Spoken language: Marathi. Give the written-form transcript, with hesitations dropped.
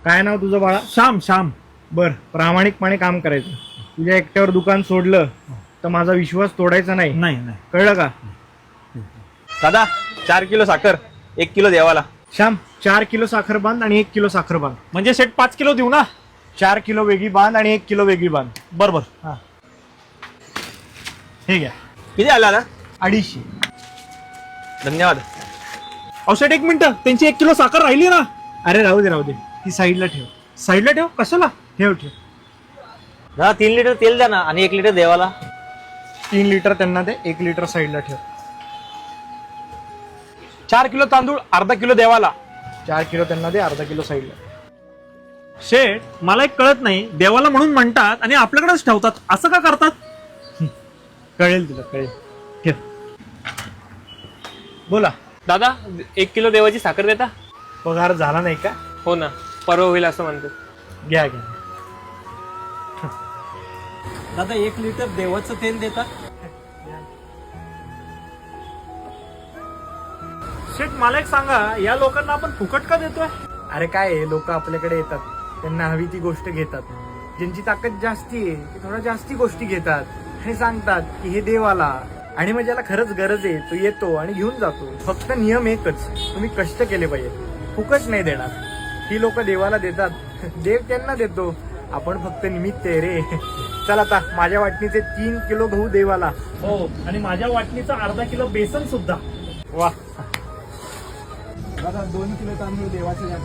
काय नाव तुझं बाळा? श्याम. श्याम. बर, प्रामाणिकपणे काम करायचं. तुझ्या एकट्यावर दुकान सोडलं तर माझा विश्वास तोडायचा नाही. नाही नाही. कळलं का? दादा 4 किलो साखर 1 किलो देवाला. श्याम, 4 किलो साखर बांध आणि 1 किलो साखर बांध. म्हणजे सेट 5 किलो देऊ ना? 4 किलो वेगळी बांध आणि 1 किलो वेगळी बांध. बरोबर. हा, हे घ्या. किती आला ना? 250. धन्यवाद. अहो सेट 1 मिनिट, त्यांची 1 किलो साखर राहिली ना? अरे राहू दे राहू दे, ती साईडला ठेव. साईडला ठेव. कशाला? ठेव ठेव. दादा 3 लिटर तेल द्या ना आणि 1 लिटर देवाला. 3 लिटर त्यांना दे, 1 लिटर साईडला ठेव. 4 किलो तांदूळ, अर्धा किलो देवाला. 4 किलो त्यांना दे, अर्धा किलो साईडला. शेठ, मला एक कळत नाही, देवाला म्हणून म्हणतात आणि आपल्याकडेच ठेवतात, असं का करतात? कळेल तुला, कळेल. ठेव. बोला. दादा 1 किलो देवाची साखर देता? पगार झाला नाही का? हो ना, परवा होईल असं म्हणतो. घ्या घ्या. दादा 1 लिटर देवाचं तेल देता? शेठ, मला एक सांगा, या लोकांना आपण फुकट का देतोय? अरे काय, लोक आपल्याकडे येतात, त्यांना हवी ती गोष्ट घेतात. ज्यांची ताकद जास्ती आहे ते थोड्या जास्ती गोष्टी घेतात आणि सांगतात की हे देवाला. आणि मग ज्याला खरंच गरज आहे तो येतो आणि घेऊन जातो. फक्त नियम एकच, तुम्ही कष्ट केले पाहिजे, फुकट नाही देणार. ही लोक देवाला देतात, देव त्यांना देतो, आपण फक्त निमित्त आहे रे. चल आता माझ्या वाटणीचे 3 किलो गहू देवाला. हो, आणि माझ्या वाटणीचा अर्धा किलो बेसन सुद्धा. वा. दादा 2 किलो तांदूळ देवाचे द्या.